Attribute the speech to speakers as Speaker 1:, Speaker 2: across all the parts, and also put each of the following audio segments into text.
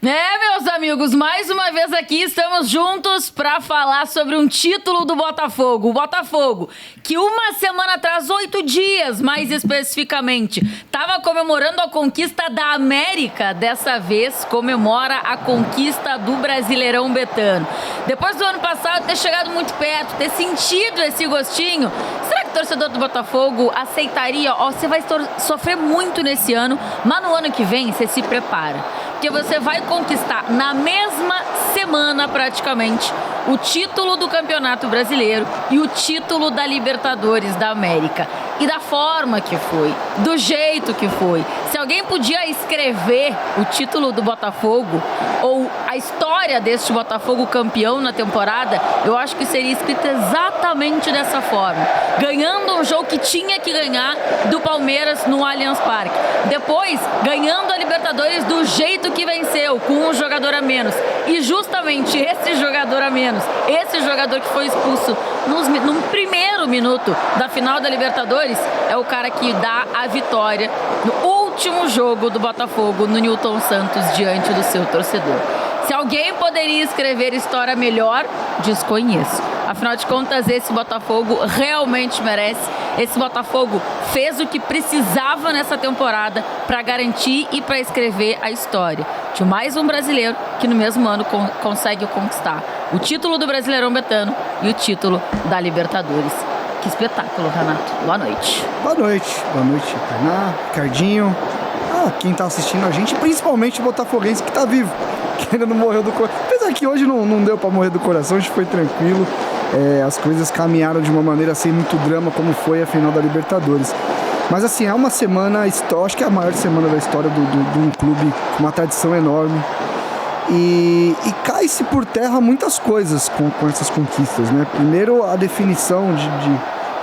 Speaker 1: Meus amigos, mais uma vez aqui estamos juntos para falar sobre um título do Botafogo. O Botafogo, que uma semana atrás, 8 dias mais especificamente, estava comemorando a conquista da América, dessa vez comemora a conquista do Brasileirão Betano. Depois do ano passado ter chegado muito perto, ter sentido esse gostinho, será que o torcedor do Botafogo aceitaria? Você vai sofrer muito nesse ano, mas no ano que vem você se prepara. Porque você vai conquistar na mesma semana praticamente o título do Campeonato Brasileiro e o título da Libertadores da América. E da forma que foi, do jeito que foi. Se alguém podia escrever o título do Botafogo ou a história deste Botafogo campeão na temporada, eu acho que seria escrita exatamente dessa forma. Ganhando um jogo que tinha que ganhar do Palmeiras no Allianz Parque. Depois, ganhando a Libertadores do jeito que venceu, com um jogador a menos. E justamente esse jogador a menos, esse jogador que foi expulso no primeiro minuto da final da Libertadores, é o cara que dá a vitória no último jogo do Botafogo no Newton Santos diante do seu torcedor. Se alguém poderia escrever história melhor, desconheço. Afinal de contas, esse Botafogo realmente merece. Esse Botafogo fez o que precisava nessa temporada para garantir e para escrever a história de mais um brasileiro que no mesmo ano consegue conquistar o título do Brasileirão Betano e o título da Libertadores. Que espetáculo, Renato. Boa noite.
Speaker 2: Boa noite. Boa noite, Tainá, Ricardinho. Quem tá assistindo a gente, principalmente o botafoguense que tá vivo, que ainda não morreu do coração. Apesar que hoje não deu pra morrer do coração, a gente foi tranquilo. As coisas caminharam de uma maneira sem muito drama, como foi a final da Libertadores. Mas assim, é uma semana, acho que é a maior semana da história de um clube com uma tradição enorme. E cai-se por terra muitas coisas com essas conquistas, né? Primeiro, a definição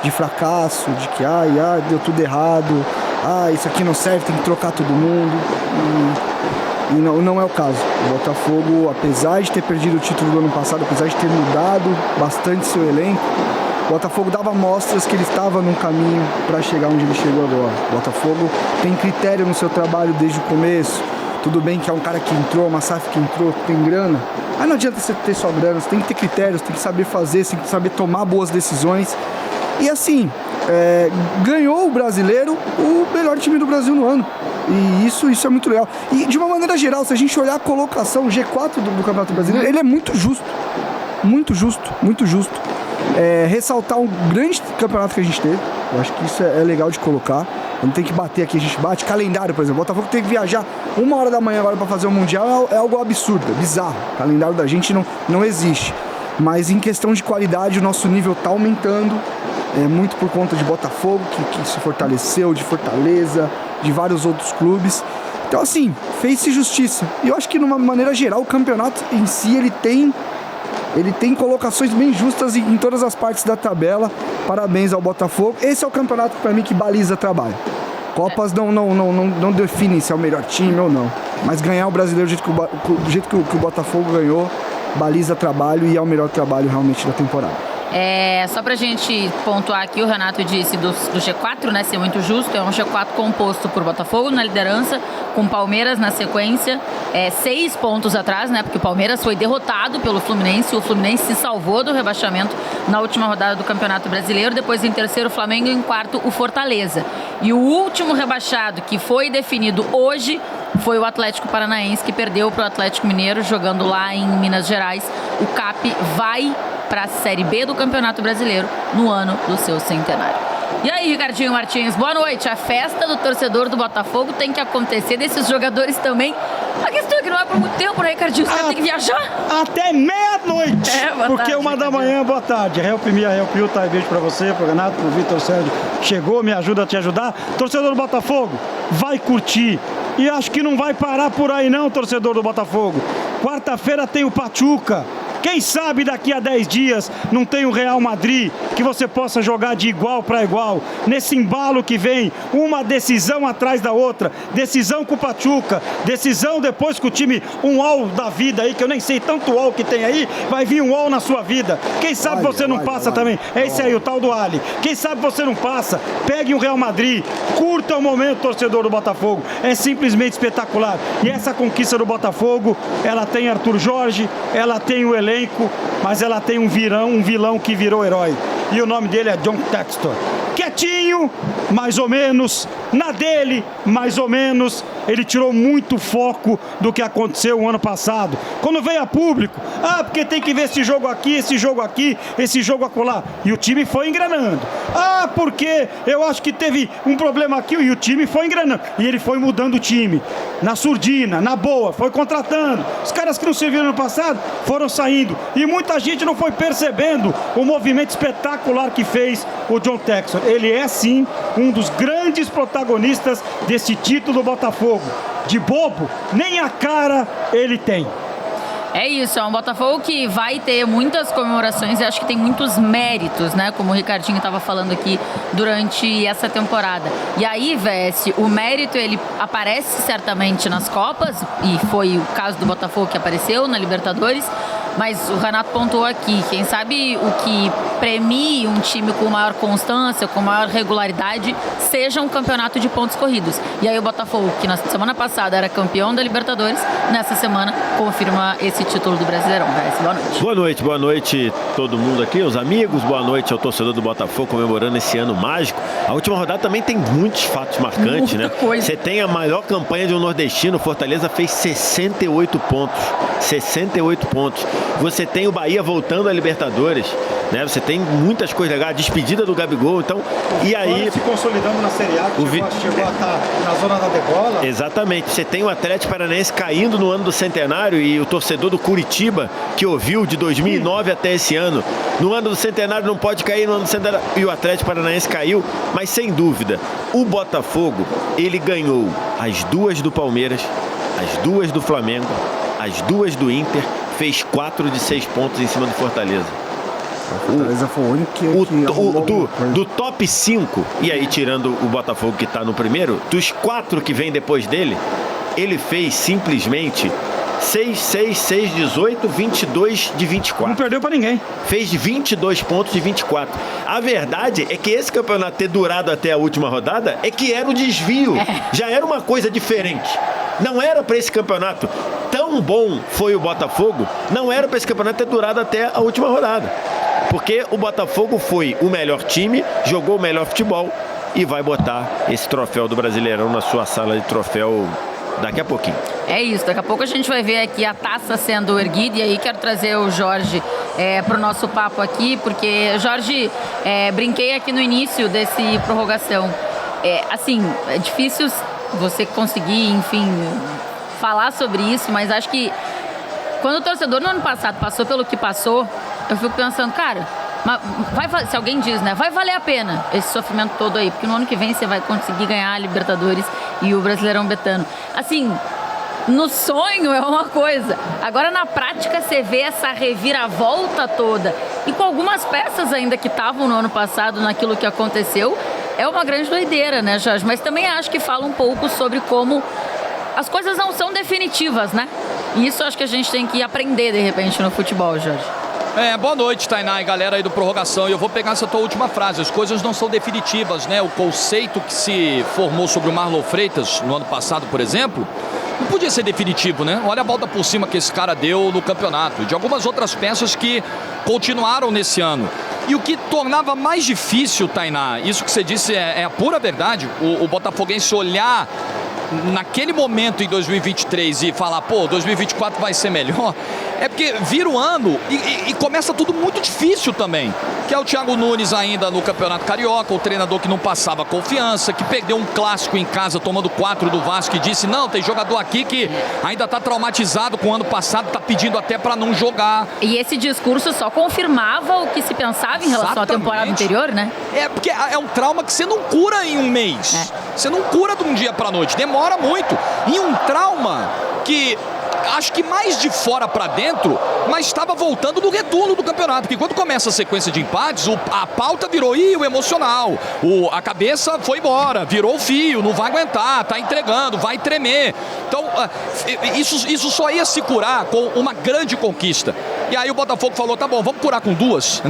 Speaker 2: de fracasso, de que deu tudo errado, isso aqui não serve, tem que trocar todo mundo. E não é o caso. O Botafogo, apesar de ter perdido o título do ano passado, apesar de ter mudado bastante seu elenco, o Botafogo dava mostras que ele estava num caminho para chegar onde ele chegou agora. O Botafogo tem critério no seu trabalho desde o começo. Tudo bem que é um cara que entrou, uma SAF que entrou, que tem grana. Mas não adianta você ter só grana, você tem que ter critérios, tem que saber fazer, você tem que saber tomar boas decisões. E assim, ganhou o brasileiro, o melhor time do Brasil no ano. E isso é muito legal. E de uma maneira geral, se a gente olhar a colocação, o G4 do Campeonato Brasileiro, ele é muito justo. Muito justo, muito justo. Ressaltar um grande campeonato que a gente teve. Eu acho que isso é legal de colocar. Não tem que bater aqui, a gente bate. Calendário, por exemplo. O Botafogo tem que viajar 1h da manhã agora para fazer o Mundial. É algo absurdo, é bizarro. O calendário da gente não existe. Mas em questão de qualidade, o nosso nível está aumentando. Muito por conta de Botafogo, que se fortaleceu, de Fortaleza, de vários outros clubes. Então, assim, fez-se justiça. E eu acho que, de uma maneira geral, o campeonato em si, ele tem colocações bem justas em todas as partes da tabela. Parabéns ao Botafogo. Esse é o campeonato, para mim, que baliza trabalho. Copas não definem se é o melhor time ou não. Mas ganhar o brasileiro do jeito que o Botafogo ganhou, baliza trabalho e é o melhor trabalho realmente da temporada.
Speaker 1: Só pra gente pontuar aqui, o Renato disse do G4, né, ser muito justo, é um G4 composto por Botafogo na liderança, com Palmeiras na sequência, 6 pontos atrás, né, porque o Palmeiras foi derrotado pelo Fluminense, o Fluminense se salvou do rebaixamento na última rodada do Campeonato Brasileiro, depois em terceiro o Flamengo e em quarto o Fortaleza. E o último rebaixado que foi definido hoje foi o Atlético Paranaense, que perdeu para o Atlético Mineiro, jogando lá em Minas Gerais. O CAP vai para a Série B do Campeonato Brasileiro no ano do seu centenário. E aí, Ricardinho Martins, boa noite. A festa do torcedor do Botafogo tem que acontecer, desses jogadores também. A questão é que não é por muito tempo, né, Ricardinho? Você tem que viajar.
Speaker 3: Até meia-noite. Porque
Speaker 1: tarde,
Speaker 3: 1 da manhã, boa tarde. Help me, help you, tá? Beijo pra você, pro Renato, pro Vitor Sérgio. Chegou, me ajuda a te ajudar. Torcedor do Botafogo, vai curtir. E acho que não vai parar por aí não, torcedor do Botafogo. Quarta-feira tem o Pachuca. Quem sabe daqui a 10 dias não tem o Real Madrid que você possa jogar de igual para igual. Nesse embalo que vem, uma decisão atrás da outra. Decisão com o Pachuca, decisão depois com o time, um UOL da vida aí, que eu nem sei tanto UOL que tem aí, vai vir um UOL na sua vida. Quem sabe você não passa também. É esse aí, o tal do Ali. Quem sabe você não passa, pegue o Real Madrid, curta o momento, torcedor do Botafogo. É simplesmente espetacular. E essa conquista do Botafogo, ela tem Arthur Jorge, ela tem o elenco, mas ela tem um vilão que virou herói. E o nome dele é John Textor. Quietinho, mais ou menos, na dele, mais ou menos. Ele tirou muito foco do que aconteceu o ano passado. Quando veio a público, porque tem que ver esse jogo aqui, esse jogo aqui, esse jogo acolá. E o time foi engrenando. Porque eu acho que teve um problema aqui e o time foi engrenando. E ele foi mudando o time. Na surdina, na boa, foi contratando. Os caras que não serviram no passado foram saindo. E muita gente não foi percebendo o movimento espetacular que fez o John Textor. Ele é sim um dos grandes protagonistas desse título do Botafogo. De bobo, nem a cara ele tem.
Speaker 1: É isso, é um Botafogo que vai ter muitas comemorações e acho que tem muitos méritos, né? Como o Ricardinho estava falando aqui durante essa temporada. E aí, VS, o mérito ele aparece certamente nas Copas, e foi o caso do Botafogo que apareceu na Libertadores, mas o Renato pontuou aqui, quem sabe o que premie um time com maior constância, com maior regularidade, seja um campeonato de pontos corridos. E aí o Botafogo, que na semana passada era campeão da Libertadores, nessa semana confirma esse título do Brasileirão. Boa noite.
Speaker 4: Boa noite todo mundo aqui, os amigos, boa noite ao torcedor do Botafogo comemorando esse ano mágico. A última rodada também tem muitos fatos marcantes, né? Você tem a maior campanha de um nordestino, Fortaleza fez 68 pontos. 68 pontos. Você tem o Bahia voltando à Libertadores, né? Você tem muitas coisas legais, a despedida do Gabigol, então, e aí...
Speaker 3: se consolidando na Série A, chegou a estar na zona da degola.
Speaker 4: Exatamente, você tem o Atlético Paranaense caindo no ano do centenário e o torcedor do Curitiba, que ouviu de 2009 até esse ano, no ano do centenário não pode cair, no ano do centenário, e o Atlético Paranaense caiu, mas sem dúvida, o Botafogo, ele ganhou as 2 do Palmeiras, as 2 do Flamengo, as 2 do Inter, fez 4 de 6 pontos em cima do Fortaleza.
Speaker 2: Fortaleza foi o único
Speaker 4: do top 5, e aí tirando o Botafogo que está no primeiro, dos 4 que vem depois dele, ele fez simplesmente 6, 18, 22 de 24.
Speaker 3: Não perdeu pra ninguém.
Speaker 4: Fez 22 pontos de 24. A verdade é que esse campeonato ter durado até a última rodada é que era o desvio. Já era uma coisa diferente. Não era para esse campeonato tão bom foi o Botafogo, não era para esse campeonato ter durado até a última rodada. Porque o Botafogo foi o melhor time, jogou o melhor futebol e vai botar esse troféu do Brasileirão na sua sala de troféu daqui a pouquinho.
Speaker 1: É isso, daqui a pouco a gente vai ver aqui a taça sendo erguida, e aí quero trazer o Jorge para o nosso papo aqui, porque, Jorge, brinquei aqui no início desse prorrogação. Assim, é difícil você conseguir, enfim, falar sobre isso, mas acho que quando o torcedor no ano passado passou pelo que passou, eu fico pensando, cara, se alguém diz, né, vai valer a pena esse sofrimento todo aí, porque no ano que vem você vai conseguir ganhar a Libertadores e o Brasileirão Betano. Assim, no sonho é uma coisa, agora na prática você vê essa reviravolta toda, e com algumas peças ainda que estavam no ano passado naquilo que aconteceu, é uma grande doideira, né, Jorge? Mas também acho que fala um pouco sobre como as coisas não são definitivas, né? E isso acho que a gente tem que aprender, de repente, no futebol, Jorge.
Speaker 5: Boa noite, Tainá e galera aí do Prorrogação. E eu vou pegar essa tua última frase. As coisas não são definitivas, né? O conceito que se formou sobre o Marlon Freitas no ano passado, por exemplo, não podia ser definitivo, né? Olha a volta por cima que esse cara deu no campeonato. De algumas outras peças que continuaram nesse ano. E o que tornava mais difícil, Tainá, isso que você disse é a pura verdade, o botafoguense olhar naquele momento em 2023 e falar, 2024 vai ser melhor, é porque vira o ano e começa tudo muito difícil também, que é o Thiago Nunes ainda no Campeonato Carioca, o treinador que não passava confiança, que perdeu um clássico em casa tomando 4 do Vasco e disse, não, tem jogador aqui que ainda tá traumatizado com o ano passado, tá pedindo até para não jogar.
Speaker 1: E esse discurso só confirmava o que se pensava em relação à temporada anterior, né?
Speaker 5: Porque é um trauma que você não cura em um mês. Você não cura de um dia para noite, demora muito. E um trauma que acho que mais de fora para dentro, mas estava voltando do retorno do campeonato, porque quando começa a sequência de empates, a pauta virou o emocional, a cabeça foi embora, virou o fio, não vai aguentar, tá entregando, vai tremer. Então, isso só ia se curar com uma grande conquista. E aí o Botafogo falou, tá bom, vamos curar com 2.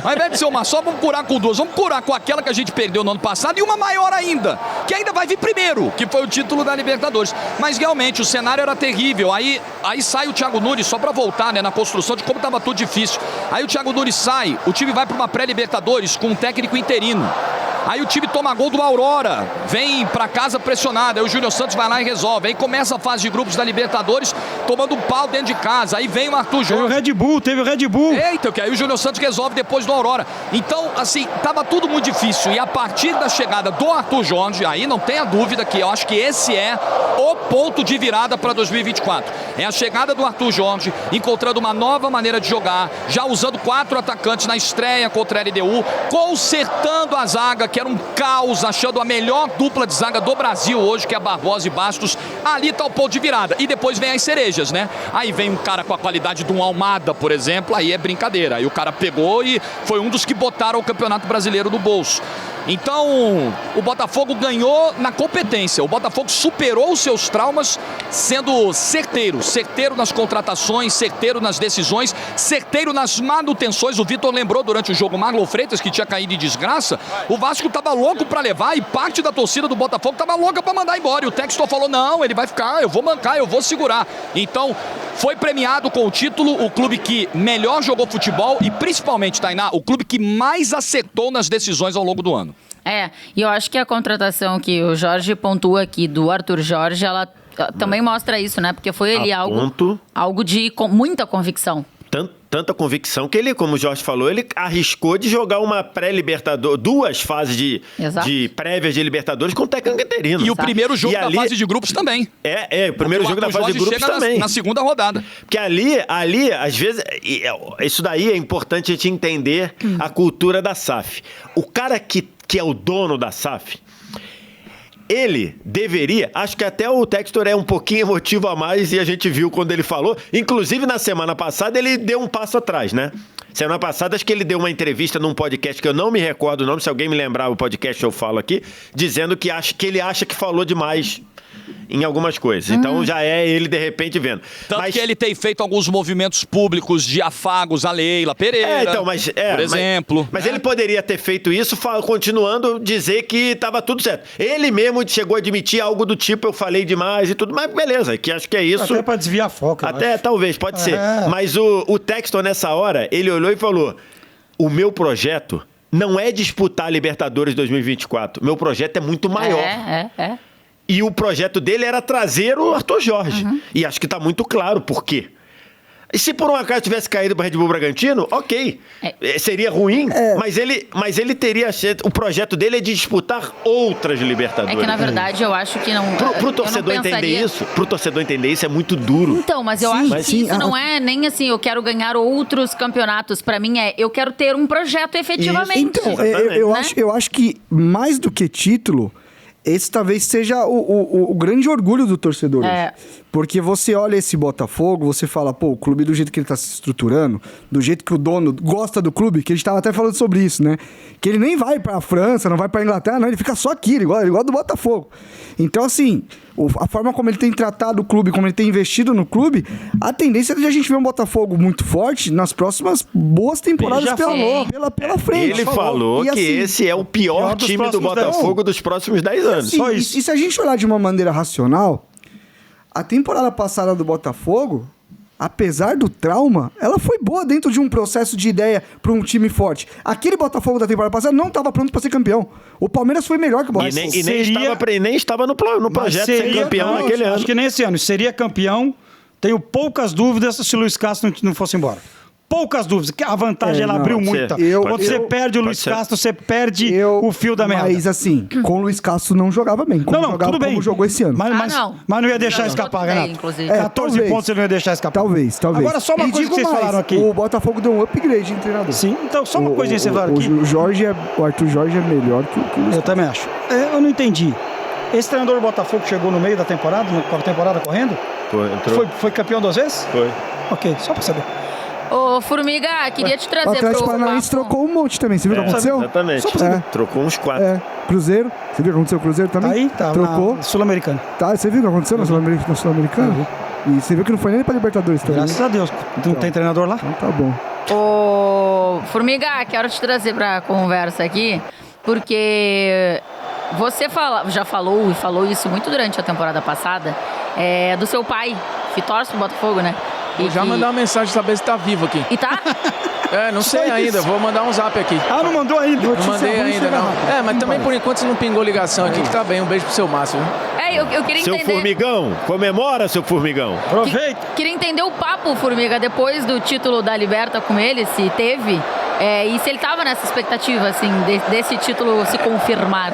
Speaker 5: Ao invés de ser uma só, vamos curar com 2. Vamos curar com aquela que a gente perdeu no ano passado e uma maior ainda, que ainda vai vir primeiro, que foi o título da Libertadores. Mas realmente o cenário era terrível. Aí sai o Thiago Nunes, só pra voltar, né, na construção de como tava tudo difícil. Aí o Thiago Nunes sai, o time vai pra uma pré-Libertadores com um técnico interino. Aí o time toma gol do Aurora, vem pra casa pressionado, aí o Júnior Santos vai lá e resolve. Aí começa a fase de grupos da Libertadores, tomando um pau dentro de casa. Aí vem o Arthur Jorge.
Speaker 3: Teve o Red Bull.
Speaker 5: Eita, que aí o Júnior Santos resolve depois do Aurora. Então, assim, tava tudo muito difícil. E a partir da chegada do Arthur Jorge, aí não tenha dúvida que eu acho que esse é o ponto de virada para 2024. É a chegada do Arthur Jorge, encontrando uma nova maneira de jogar, já usando 4 atacantes na estreia contra a LDU, consertando a zaga, que era um caos, achando a melhor dupla de zaga do Brasil hoje, que é Barbosa e Bastos. Ali tá o ponto de virada. E depois vem as cerejas, né? Aí vem um cara com a qualidade de um Almada, por exemplo, aí é brincadeira. Aí o cara pegou e foi um dos que botaram o Campeonato Brasileiro no bolso. Então, o Botafogo ganhou na competência. O Botafogo superou os seus traumas sendo certeiro nas contratações, certeiro nas decisões, certeiro nas manutenções. O Vitor lembrou durante o jogo Marlon Freitas, que tinha caído em desgraça. O Vasco estava louco para levar e parte da torcida do Botafogo estava louca para mandar embora. E o Textor falou, não, ele vai ficar, eu vou mancar, eu vou segurar. Então, foi premiado com o título o clube que melhor jogou futebol e principalmente, Tainá, o clube que mais acertou nas decisões ao longo do ano.
Speaker 1: E eu acho que a contratação que o Jorge pontua aqui do Arthur Jorge, ela também mostra isso, né? Porque foi ele algo de muita convicção.
Speaker 4: Tanta convicção que ele, como o Jorge falou, ele arriscou de jogar uma pré-Libertadores, 2 fases de prévias de Libertadores com o técnico interino.
Speaker 5: E o primeiro jogo da fase de grupos também.
Speaker 4: O primeiro jogo da fase de grupos também.
Speaker 5: Na segunda rodada.
Speaker 4: Porque ali, às vezes, isso daí é importante a gente entender a cultura da SAF. O cara que é o dono da SAF, ele deveria, acho que até o Textor é um pouquinho emotivo a mais e a gente viu quando ele falou, inclusive na semana passada ele deu um passo atrás, né? Semana passada acho que ele deu uma entrevista num podcast que eu não me recordo o nome, se alguém me lembrar o podcast eu falo aqui, dizendo que ele acha que falou demais em algumas coisas. Então já é ele de repente vendo.
Speaker 5: Tanto que ele tem feito alguns movimentos públicos de afagos a Leila Pereira, por exemplo.
Speaker 4: Mas ele poderia ter feito isso continuando dizer que estava tudo certo. Ele mesmo chegou a admitir algo do tipo, eu falei demais e tudo, mas beleza, que acho que é isso.
Speaker 3: Até para desviar foco.
Speaker 4: Até talvez, pode ser. Mas o Textor nessa hora, ele olhou e falou, o meu projeto não é disputar a Libertadores 2024, meu projeto é muito maior. E o projeto dele era trazer o Arthur Jorge. E acho que está muito claro por quê. E se por um acaso tivesse caído para o Red Bull Bragantino, ok. Seria ruim, mas ele teria... O projeto dele é de disputar outras Libertadores.
Speaker 1: É que, na verdade, eu acho que não...
Speaker 4: Pro torcedor entender isso, é muito duro.
Speaker 1: Então, mas eu acho que isso não é nem assim, eu quero ganhar outros campeonatos. Para mim eu quero ter um projeto efetivamente.
Speaker 2: Então, eu acho que mais do que título... Esse talvez seja o grande orgulho do torcedor. Porque você olha esse Botafogo, você fala, pô, o clube do jeito que ele tá se estruturando, do jeito que o dono gosta do clube, que a gente tava até falando sobre isso, né? Que ele nem vai pra França, não vai pra Inglaterra, não, ele fica só aqui, ele gosta do Botafogo. Então, assim, a forma como ele tem tratado o clube, como ele tem investido no clube, a tendência é de a gente ver um Botafogo muito forte nas próximas boas temporadas pela frente.
Speaker 4: Ele falou que esse é o pior time do Botafogo dos próximos 10 anos.
Speaker 2: Assim, e se a gente olhar de uma maneira racional, a temporada passada do Botafogo, apesar do trauma, ela foi boa dentro de um processo de ideia para um time forte. Aquele Botafogo da temporada passada não estava pronto para ser campeão. O Palmeiras foi melhor que o Botafogo.
Speaker 4: E nem estava no projeto de ser campeão naquele ano.
Speaker 3: Acho que nem esse ano. Seria campeão, tenho poucas dúvidas se o Luiz Castro não fosse embora. Poucas dúvidas, que a vantagem ela abriu muita. Quando você perde o Luiz Castro, você perde o fio da merda.
Speaker 2: Mas assim, com o Luiz Castro não jogava bem.
Speaker 3: Tudo bem.
Speaker 2: Como jogou esse ano.
Speaker 3: Mas não ia deixar escapar, Renato. 14 pontos ele não ia deixar escapar.
Speaker 2: Talvez.
Speaker 3: Agora só uma coisa que vocês falaram aqui.
Speaker 2: O Botafogo deu um upgrade em treinador.
Speaker 3: Sim, então só uma coisa que vocês falaram aqui.
Speaker 2: O Arthur Jorge é melhor que o Luiz.
Speaker 3: Eu também acho. Eu não entendi. Esse treinador do Botafogo chegou no meio da temporada, com a temporada correndo?
Speaker 4: Entrou.
Speaker 3: Foi campeão 2 vezes?
Speaker 4: Foi.
Speaker 3: Ok, só pra saber.
Speaker 1: Ô, Formiga, queria te
Speaker 2: O
Speaker 1: trazer
Speaker 2: Atlético Paranaense trocou um monte também, você viu o que aconteceu?
Speaker 4: Exatamente.
Speaker 2: Só pra saber.
Speaker 4: Trocou uns 4.
Speaker 2: Cruzeiro, você viu o que aconteceu com o Cruzeiro também?
Speaker 3: Tá aí, tá
Speaker 2: Trocou.
Speaker 3: na Sul-Americana.
Speaker 2: Tá, você viu o que aconteceu na Sul-Americana? E você viu que não foi nem pra Libertadores também.
Speaker 3: Graças a Deus. Não tem treinador lá?
Speaker 2: Então tá bom.
Speaker 1: Ô, Formiga, quero te trazer pra conversa aqui, porque você já falou e falou isso muito durante a temporada passada, do seu pai, que torce pro Botafogo, né?
Speaker 6: Vou já mandar uma mensagem saber se tá vivo aqui.
Speaker 1: E tá?
Speaker 6: Não sei ainda, vou mandar um zap aqui.
Speaker 3: Ah, não mandou ainda?
Speaker 6: Não mandei ainda, não. Mas também por enquanto você não pingou ligação aqui, que tá bem. Um beijo pro seu Márcio.
Speaker 1: Eu queria
Speaker 4: Seu
Speaker 1: entender...
Speaker 4: formigão, comemora, seu formigão.
Speaker 3: Aproveita.
Speaker 1: Queria entender o papo, Formiga, depois do título da Liberta com ele, se teve, e se ele tava nessa expectativa, assim, desse título se confirmar.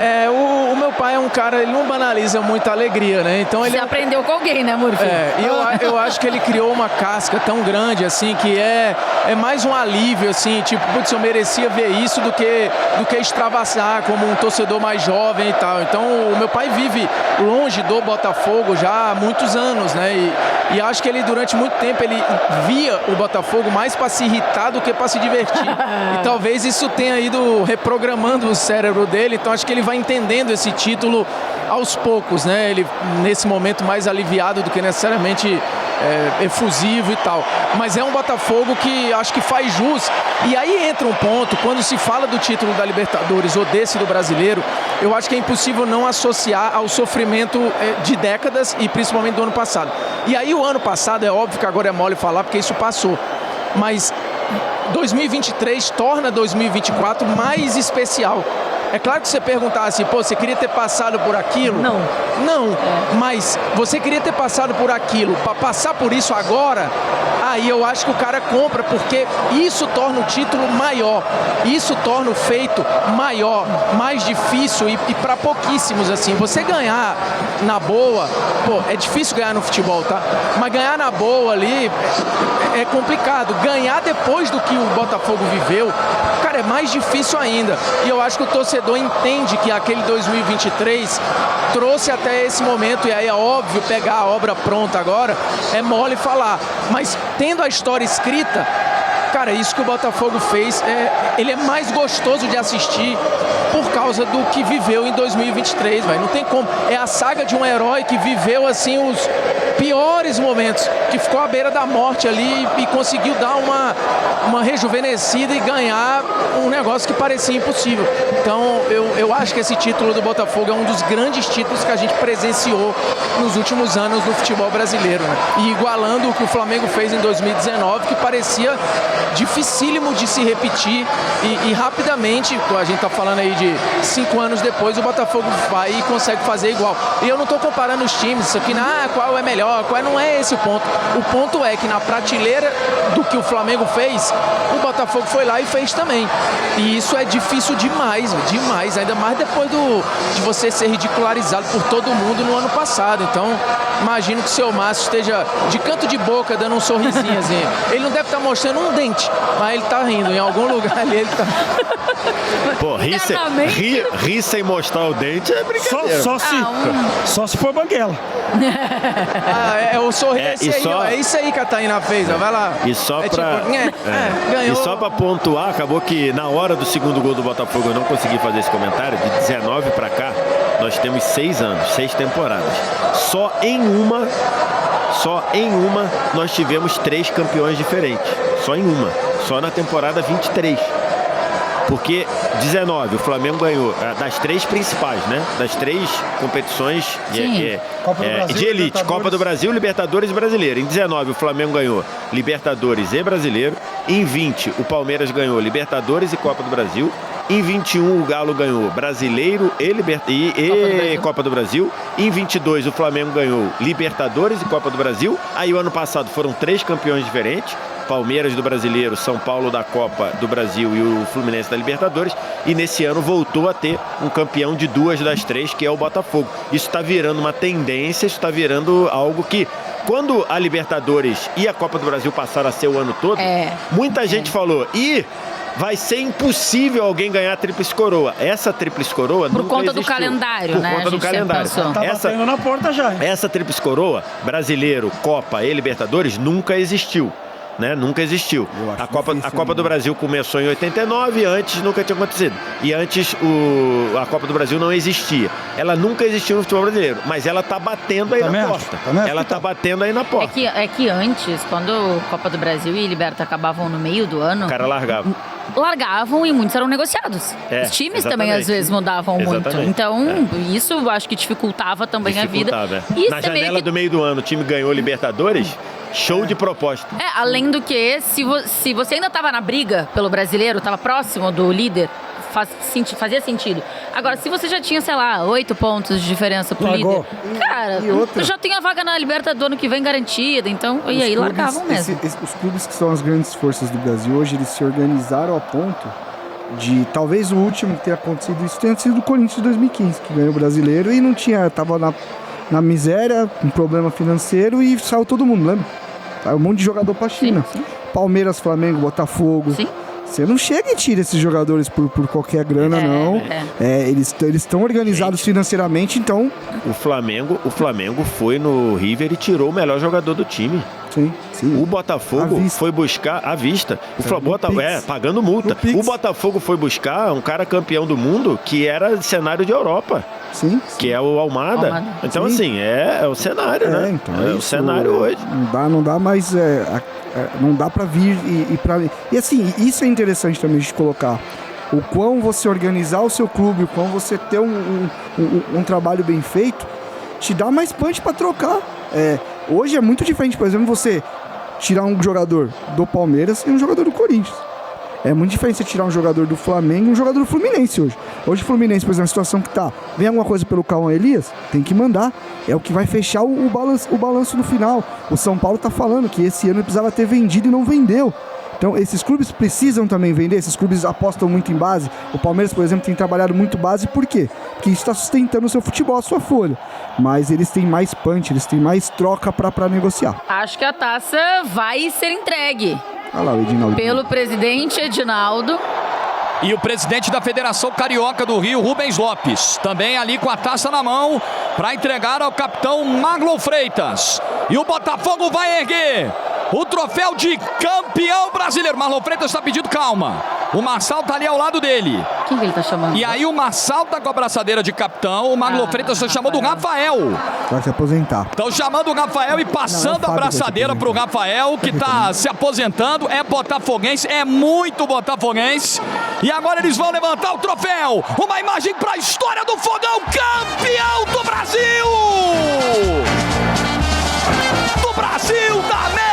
Speaker 6: O meu pai é um cara, ele não banaliza muito a alegria, né? Então ele
Speaker 1: Você aprendeu com alguém, né, Murphy?
Speaker 6: E eu acho que ele criou uma casca tão grande, assim, que é mais um alívio, assim, tipo, putz, eu merecia ver isso do que extravasar como um torcedor mais jovem e tal. Então, o meu pai vive longe do Botafogo já há muitos anos, né? E acho que ele, durante muito tempo, ele via o Botafogo mais para se irritar do que para se divertir. E talvez isso tenha ido reprogramando o cérebro dele. Então, acho que ele vai entendendo esse título aos poucos, né? Ele, nesse momento, mais aliviado do que necessariamente efusivo e tal. Mas é um Botafogo que acho que faz jus. E aí entra um ponto, quando se fala do título da Libertadores ou desse do Brasileiro, eu acho que é impossível não associar ao sofrimento de décadas e principalmente do ano passado. E aí o ano passado, é óbvio que agora é mole falar porque isso passou, mas 2023 torna 2024 mais especial. É claro que você perguntasse, você queria ter passado por aquilo?
Speaker 1: Não.
Speaker 6: Mas você queria ter passado por aquilo, para passar por isso agora, aí eu acho que o cara compra, porque isso torna o título maior, isso torna o feito maior, mais difícil e para pouquíssimos, assim. Você ganhar na boa, é difícil ganhar no futebol, tá? Mas ganhar na boa ali é complicado. Ganhar depois do que o Botafogo viveu, cara, é mais difícil ainda. E eu acho que o torcedor entende que aquele 2023 trouxe até esse momento, e aí é óbvio, pegar a obra pronta agora é mole falar, mas tendo a história escrita, cara, isso que o Botafogo fez, ele é mais gostoso de assistir por causa do que viveu em 2023, velho. Não tem como. É a saga de um herói que viveu, assim, os piores momentos, que ficou à beira da morte ali e conseguiu dar uma rejuvenescida e ganhar um negócio que parecia impossível. Então, eu acho que esse título do Botafogo é um dos grandes títulos que a gente presenciou nos últimos anos no futebol brasileiro, né? E igualando o que o Flamengo fez em 2019, que parecia dificílimo de se repetir, e rapidamente, a gente tá falando aí de 5 anos depois, o Botafogo vai e consegue fazer igual. E eu não tô comparando os times, isso aqui, qual é melhor, não é esse o ponto. O ponto é que na prateleira do que o Flamengo fez, o Botafogo foi lá e fez também. E isso é difícil demais, ainda mais depois de você ser ridicularizado por todo mundo no ano passado. Então, imagino que o seu Márcio esteja de canto de boca, dando um sorrisinho assim. Ele não deve estar mostrando um dente, mas ele tá rindo. Em algum lugar ali ele tá...
Speaker 4: Rir sem mostrar o dente é brincadeira.
Speaker 3: Só se for banguela.
Speaker 6: O sorriso é isso aí que a Tainá fez, vai lá.
Speaker 4: E só
Speaker 6: ganhou.
Speaker 4: E só pra pontuar, acabou que na hora do segundo gol do Botafogo eu não consegui fazer esse comentário. De 19 pra cá, nós temos 6 anos, 6 temporadas. Só em uma nós tivemos 3 campeões diferentes. Só em uma. Só na temporada 23. Porque 19, o Flamengo ganhou das 3 principais, né? Das 3 competições de elite. Copa do Brasil, Libertadores e Brasileiro. Em 19, o Flamengo ganhou Libertadores e Brasileiro. Em 20, o Palmeiras ganhou Libertadores e Copa do Brasil. Em 21, o Galo ganhou Brasileiro e Copa do Brasil. Em 22, o Flamengo ganhou Libertadores e Copa do Brasil. Aí, o ano passado, foram 3 campeões diferentes. Palmeiras do Brasileiro, São Paulo da Copa do Brasil e o Fluminense da Libertadores. E nesse ano voltou a ter um campeão de 2 das 3, que é o Botafogo. Isso está virando uma tendência, isso está virando algo que... Quando a Libertadores e a Copa do Brasil passaram a ser o ano todo, muita gente falou, vai ser impossível alguém ganhar a tríplice coroa. Essa tríplice coroa
Speaker 1: Por
Speaker 4: nunca
Speaker 1: conta do
Speaker 4: existiu.
Speaker 1: calendário,
Speaker 4: Por
Speaker 1: né?
Speaker 4: conta
Speaker 1: A
Speaker 4: do
Speaker 1: gente sempre
Speaker 4: calendário.
Speaker 1: pensou.
Speaker 3: Tá batendo na porta já.
Speaker 4: Essa tríplice coroa, brasileiro, Copa e Libertadores, nunca existiu. Né? Nunca existiu.
Speaker 2: Eu acho
Speaker 4: A
Speaker 2: difícil,
Speaker 4: Copa do Brasil começou em 89 e antes nunca tinha acontecido. E antes a Copa do Brasil não existia. Ela nunca existiu no futebol brasileiro, mas ela tá batendo aí
Speaker 3: Também
Speaker 4: na
Speaker 3: acho,
Speaker 4: porta.
Speaker 3: também acho
Speaker 4: Ela
Speaker 3: que
Speaker 4: tá
Speaker 3: tá.
Speaker 4: batendo aí na porta.
Speaker 1: É que antes, quando Copa do Brasil e Liberta acabavam no meio do ano,
Speaker 4: O cara largava.
Speaker 1: largavam e muitos eram negociados.
Speaker 4: É,
Speaker 1: Os times também
Speaker 4: exatamente.
Speaker 1: às vezes mudavam muito.
Speaker 4: Exatamente.
Speaker 1: Então, isso eu acho que dificultava também a vida.
Speaker 4: Dificultava, é.
Speaker 1: E isso
Speaker 4: Na
Speaker 1: é meio
Speaker 4: janela
Speaker 1: que
Speaker 4: do meio do ano, o time ganhou Libertadores, show de proposta.
Speaker 1: além do que, se você ainda estava na briga pelo brasileiro, estava próximo do líder, fazia sentido. Agora, se você já tinha, sei lá, 8 pontos de diferença pro
Speaker 3: Largou.
Speaker 1: líder, cara,
Speaker 2: E outra?
Speaker 1: já tem a vaga na Libertadores do ano que vem garantida, então, e aí largavam mesmo.
Speaker 2: Os clubes que são as grandes forças do Brasil hoje, eles se organizaram a ponto de, talvez o último que tenha acontecido isso tenha sido o Corinthians de 2015, que ganhou o brasileiro e não tinha, tava na miséria, com problema financeiro e saiu todo mundo, lembra? Saiu um monte de jogador pra China.
Speaker 1: Sim.
Speaker 2: Palmeiras, Flamengo, Botafogo.
Speaker 1: Sim.
Speaker 2: Você não chega e tira esses jogadores por qualquer grana, não. Eles estão organizados financeiramente, então.
Speaker 4: O Flamengo foi no River e tirou o melhor jogador do time.
Speaker 2: Sim.
Speaker 4: O Botafogo
Speaker 2: À vista.
Speaker 4: foi buscar à vista.
Speaker 2: Pix.
Speaker 4: Pagando multa.
Speaker 2: No Pix.
Speaker 4: O Botafogo foi buscar um cara campeão do mundo que era cenário de Europa,
Speaker 2: Sim.
Speaker 4: que é o Almada.
Speaker 1: Almada.
Speaker 4: Então,
Speaker 2: Sim.
Speaker 4: assim, é o cenário, né?
Speaker 2: Então
Speaker 4: é o
Speaker 2: isso,
Speaker 4: cenário hoje.
Speaker 2: Não dá mais. Não dá pra vir e assim, isso é interessante também de colocar. O quão você organizar o seu clube, o quão você ter um trabalho bem feito, te dá mais punch pra trocar. Hoje é muito diferente, por exemplo, você tirar um jogador do Palmeiras e um jogador do Corinthians. É muito diferente você tirar um jogador do Flamengo e um jogador do Fluminense hoje. Hoje o Fluminense, por exemplo, na situação que tá, vem alguma coisa pelo Cauã Elias, tem que mandar. É o que vai fechar o balanço no final. O São Paulo tá falando que esse ano precisava ter vendido e não vendeu. Então esses clubes precisam também vender, esses clubes apostam muito em base. O Palmeiras, por exemplo, tem trabalhado muito base, por quê? Porque isso está sustentando o seu futebol, a sua folha. Mas eles têm mais punch, eles têm mais troca pra negociar.
Speaker 1: Acho que a taça vai ser entregue
Speaker 2: Olha lá o Edinaldo.
Speaker 1: pelo presidente Edinaldo.
Speaker 5: E o presidente da Federação Carioca do Rio, Rubens Lopes, também ali com a taça na mão para entregar ao capitão Marlon Freitas. E o Botafogo vai erguer o troféu de campeão brasileiro. Marlon Freitas está pedindo calma. O Marçal tá ali ao lado dele.
Speaker 1: Quem que ele tá chamando?
Speaker 5: E aí o Marçal tá com a braçadeira de capitão. O Marlon Freitas está chamando o Rafael.
Speaker 2: Vai se aposentar.
Speaker 5: Estão chamando o Rafael e passando a braçadeira pro Rafael, que tá se aposentando. É botafoguense, é muito botafoguense. E agora eles vão levantar o troféu. Uma imagem para a história do Fogão, campeão do Brasil! Do Brasil, da América!